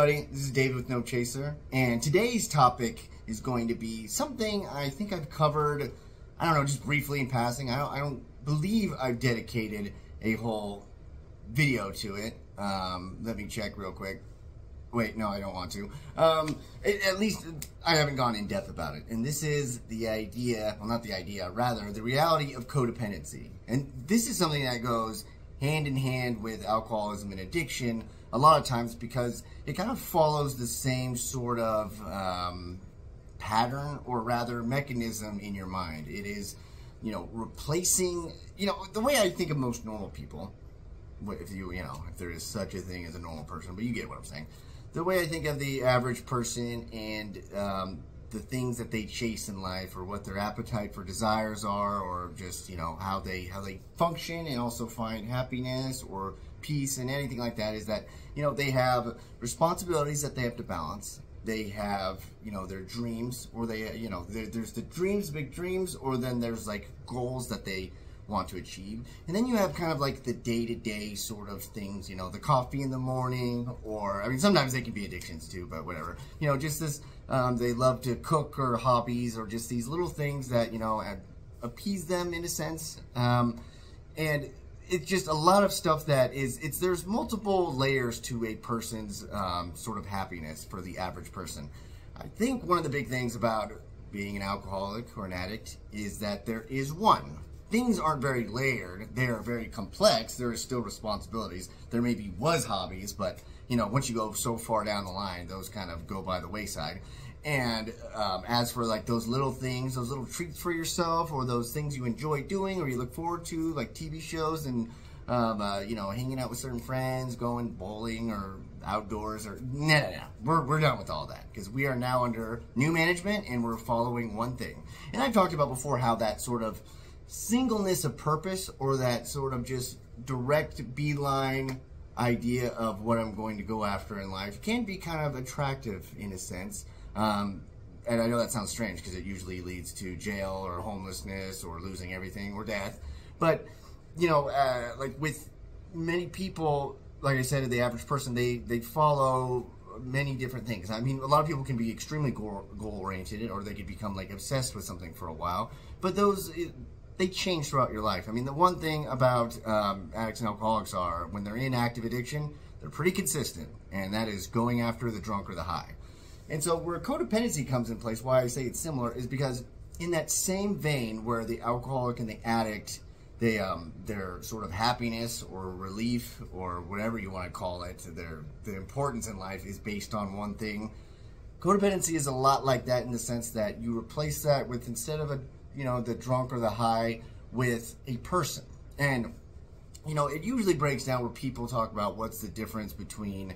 everybody, this is David with No Chaser, and today's topic is going to be something I think I've covered, I don't know, just briefly in passing. I don't believe I've dedicated a whole video to it. Let me check real quick. Wait, no, I don't want to. At least I haven't gone in depth about it. And this is the idea, well, not the idea, rather the reality of codependency. And this is something that goes hand in hand with alcoholism and addiction a lot of times because it kind of follows the same sort of pattern, or rather mechanism in your mind. It is, replacing, the way I think of most normal people, if there is such a thing as a normal person, but you get what I'm saying. The way I think of the average person and the things that they chase in life, or what their appetite for desires are, or just, how they function and also find happiness or peace and anything like that, is that, they have responsibilities that they have to balance. They have, their dreams, or they, there's the dreams, big dreams, or then there's like goals that they want to achieve. And then you have kind of like the day-to-day sort of things, the coffee in the morning, or, I mean, sometimes they can be addictions too, but whatever. Just this, they love to cook, or hobbies, or just these little things that, appease them in a sense. And it's just a lot of stuff that there's multiple layers to a person's sort of happiness for the average person. I think one of the big things about being an alcoholic or an addict is that there is one. Things aren't very layered. They are very complex. There are still responsibilities. There maybe was hobbies, but, once you go so far down the line, those kind of go by the wayside. And as for like those little things, those little treats for yourself, or those things you enjoy doing or you look forward to, like TV shows and, hanging out with certain friends, going bowling or outdoors, or no. We're done with all that, because we are now under new management and we're following one thing. And I've talked about before how that sort of singleness of purpose, or that sort of just direct beeline idea of what I'm going to go after in life, can be kind of attractive in a sense. And I know that sounds strange because it usually leads to jail or homelessness or losing everything or death. But, like with many people, like I said, the average person, they follow many different things. I mean, a lot of people can be extremely goal-oriented, or they could become like obsessed with something for a while. But they change throughout your life. I mean, the one thing about addicts and alcoholics are, when they're in active addiction, they're pretty consistent, and that is going after the drunk or the high. And so where codependency comes in place, why I say it's similar, is because in that same vein where the alcoholic and the addict, their sort of happiness or relief, or whatever you want to call it, the importance in life is based on one thing. Codependency is a lot like that, in the sense that you replace that with, instead of the drunk or the high, with a person. And, it usually breaks down where people talk about what's the difference between,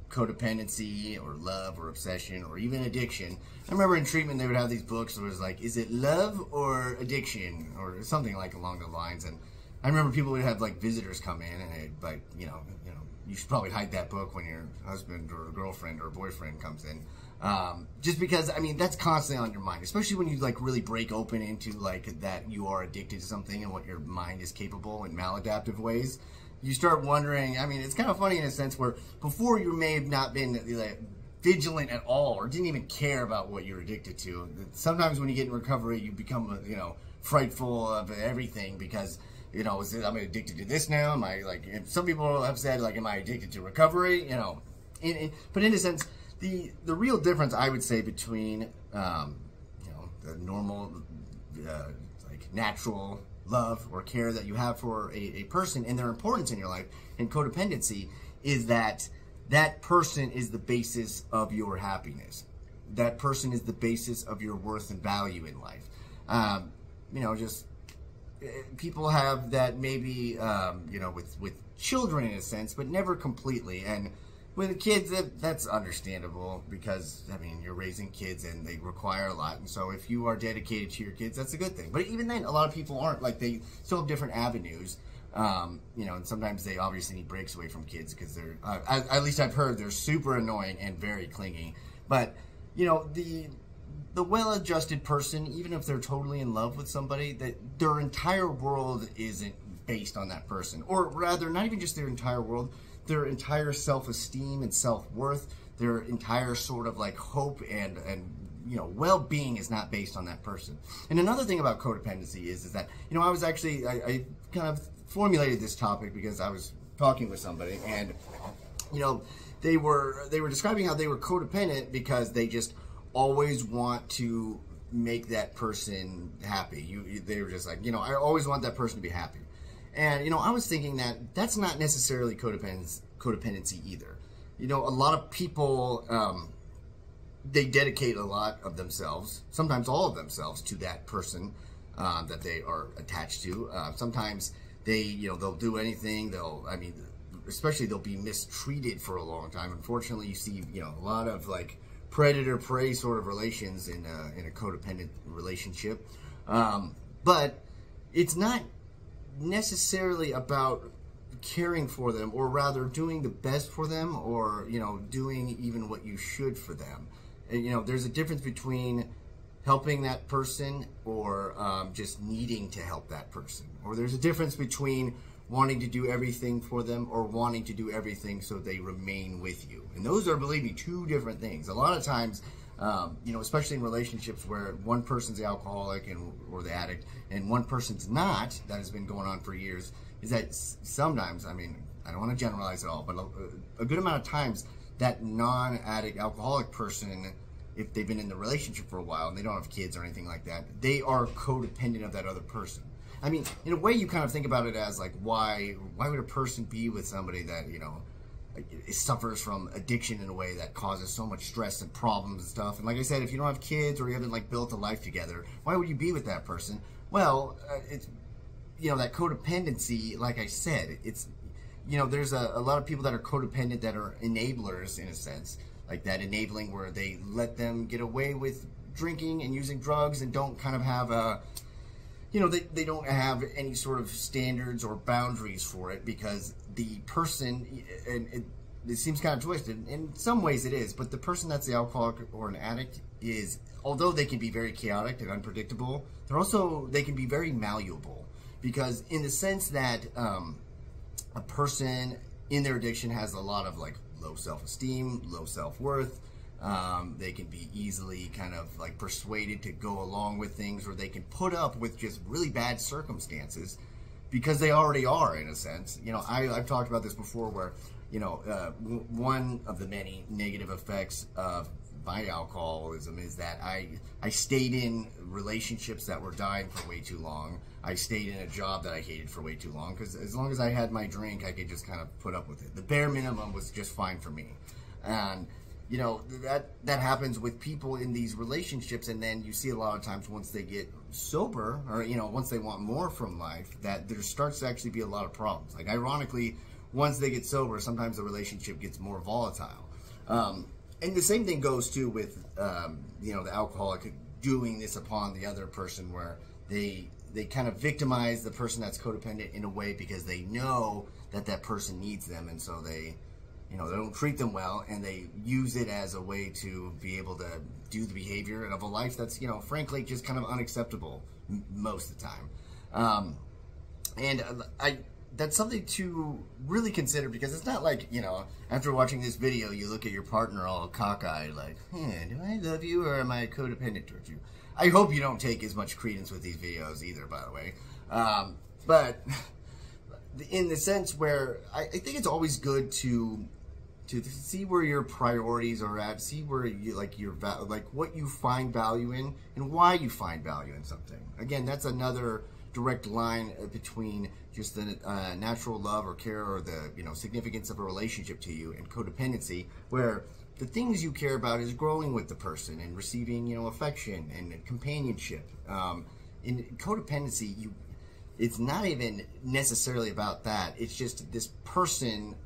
codependency or love or obsession or even addiction. I remember in treatment they would have these books where it was like, is it love or addiction, or something like along the lines. And I remember people would have like visitors come in and they'd like, you should probably hide that book when your husband or girlfriend or boyfriend comes in. Just because, I mean, that's constantly on your mind, especially when you like really break open into like that you are addicted to something and what your mind is capable in maladaptive ways. You start wondering, I mean, it's kind of funny in a sense where before you may have not been like vigilant at all, or didn't even care about what you're addicted to. Sometimes when you get in recovery, you become, frightful of everything, because, I'm addicted to this now. Am I like, some people have said like, am I addicted to recovery? But in a sense, the real difference, I would say, between, the normal, like natural love or care that you have for a person and their importance in your life, and codependency, is that that person is the basis of your happiness. That person is the basis of your worth and value in life. Just people have that maybe, with children in a sense, but never completely. And with kids, that's understandable, because, I mean, you're raising kids and they require a lot. And so if you are dedicated to your kids, that's a good thing. But even then, a lot of people aren't. Like, they still have different avenues. And sometimes they obviously need breaks away from kids, because they're, at least I've heard, they're super annoying and very clingy. But, the well-adjusted person, even if they're totally in love with somebody, that their entire world isn't based on that person. Or rather, not even just their entire world, their entire self-esteem and self-worth, their entire sort of like hope and you know, well-being is not based on that person. And another thing about codependency is that, you know, I was actually, I kind of formulated this topic because I was talking with somebody, and, you know, they were describing how they were codependent because they just always want to make that person happy. They were just like, you know, I always want that person to be happy. And, you know, I was thinking that that's not necessarily codependency either. You know, a lot of people, they dedicate a lot of themselves, sometimes all of themselves, to that person that they are attached to. Sometimes they, you know, they'll do anything. Especially they'll be mistreated for a long time. Unfortunately, you see, you know, a lot of like predator-prey sort of relations in a codependent relationship. But it's not necessarily about caring for them, or rather doing the best for them, or, you know, doing even what you should for them. And, you know, there's a difference between helping that person or just needing to help that person. Or there's a difference between wanting to do everything for them or wanting to do everything so they remain with you. And those are, believe me, two different things. A lot of times, you know, especially in relationships where one person's the alcoholic or the addict and one person's not, that has been going on for years, is that sometimes, I mean, I don't want to generalize at all, but a good amount of times, that non-addict alcoholic person, if they've been in the relationship for a while and they don't have kids or anything like that, they are codependent of that other person. I mean, in a way, you kind of think about it as like, why would a person be with somebody that, you know, suffers from addiction in a way that causes so much stress and problems and stuff? And like I said, if you don't have kids or you haven't like built a life together, why would you be with that person? Well, it's, you know, that codependency, like I said, it's, you know, there's a lot of people that are codependent that are enablers in a sense, like that enabling where they let them get away with drinking and using drugs and don't kind of have a, you know, they don't have any sort of standards or boundaries for it, because the person, and it seems kind of twisted, in some ways it is, but the person that's the alcoholic or an addict is, although they can be very chaotic and unpredictable, they can be very malleable, because in the sense that a person in their addiction has a lot of like low self-esteem, low self-worth. They can be easily kind of like persuaded to go along with things, or they can put up with just really bad circumstances because they already are, in a sense. You know, I've talked about this before where, you know, one of the many negative effects of my alcoholism is that I stayed in relationships that were dying for way too long. I stayed in a job that I hated for way too long, because as long as I had my drink, I could just kind of put up with it. The bare minimum was just fine for me. And, you know, that happens with people in these relationships, and then you see a lot of times once they get sober, or, you know, once they want more from life, that there starts to actually be a lot of problems. Like, ironically, once they get sober, sometimes the relationship gets more volatile. And the same thing goes, too, with, you know, the alcoholic doing this upon the other person, where they kind of victimize the person that's codependent in a way because they know that that person needs them, and so they, you know, they don't treat them well, and they use it as a way to be able to do the behavior of a life that's, you know, frankly, just kind of unacceptable most of the time. And that's something to really consider, because it's not like, you know, after watching this video, you look at your partner all cockeyed like, do I love you, or am I codependent towards you? I hope you don't take as much credence with these videos either, by the way. But in the sense where I think it's always good to see where your priorities are at, see where you like what you find value in and why you find value in something. Again, that's another direct line between just the natural love or care or the, you know, significance of a relationship to you, and codependency, where the things you care about is growing with the person and receiving, you know, affection and companionship. In codependency, it's not even necessarily about that. It's just this person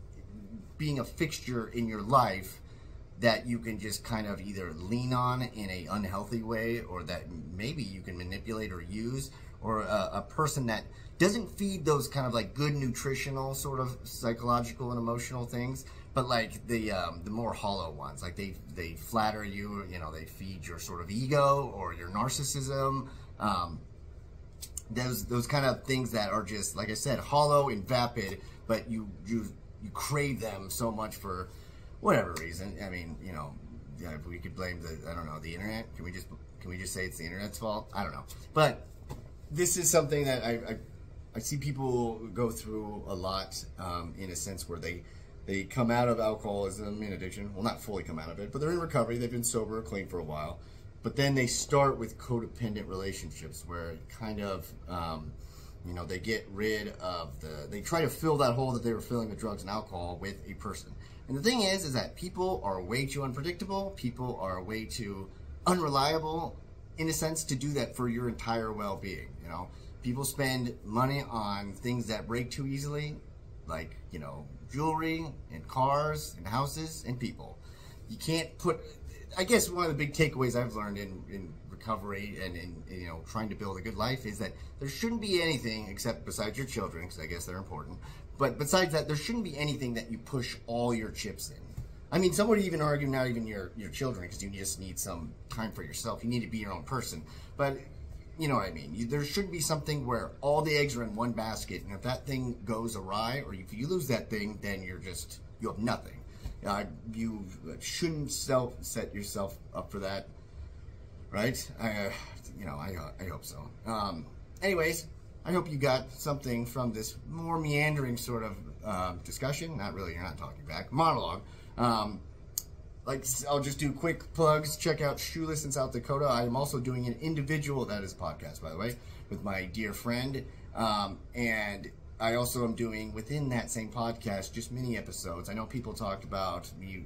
being a fixture in your life that you can just kind of either lean on in an unhealthy way, or that maybe you can manipulate or use, or a person that doesn't feed those kind of like good nutritional sort of psychological and emotional things, but like the more hollow ones. Like they flatter you, you know, they feed your sort of ego or your narcissism. Those kind of things that are just, like I said, hollow and vapid, but you you crave them so much for whatever reason. I mean, you know, yeah, if we could blame the, I don't know, the internet. Can we just say it's the internet's fault? I don't know. But this is something that I see people go through a lot, in a sense where they come out of alcoholism and addiction. Well, not fully come out of it, but they're in recovery. They've been sober or clean for a while. But then they start with codependent relationships where kind of, you know, they get rid of they try to fill that hole that they were filling with drugs and alcohol with a person. And the thing is that people are way too unpredictable. People are way too unreliable, in a sense, to do that for your entire well-being. You know, people spend money on things that break too easily, like, you know, jewelry and cars and houses and people. You can't put, I guess one of the big takeaways I've learned in recovery and in, you know, trying to build a good life is that there shouldn't be anything, except besides your children, because I guess they're important, but besides that, there shouldn't be anything that you push all your chips in. I mean, some would even argue not even your children, because you just need some time for yourself. You need to be your own person. But you know what I mean. There shouldn't be something where all the eggs are in one basket, and if that thing goes awry, or if you lose that thing, then you have nothing. You shouldn't set yourself up for that, right? You know, I hope so. Anyways, I hope you got something from this more meandering sort of discussion. Not really, you're not talking back. Monologue. Like, I'll just do quick plugs. Check out Shoeless in South Dakota. I am also doing an individual, that is a podcast, by the way, with my dear friend. And I also am doing, within that same podcast, just mini episodes. I know people talked about me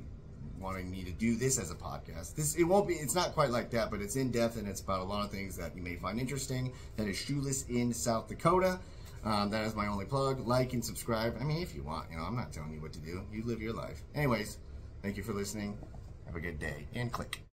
wanting me to do this as a podcast. It's not quite like that, but it's in depth and it's about a lot of things that you may find interesting. That is Shoeless in South Dakota. That is my only plug. Like and subscribe. I mean, if you want, you know, I'm not telling you what to do. You live your life. Anyways, thank you for listening. Have a good day. And click.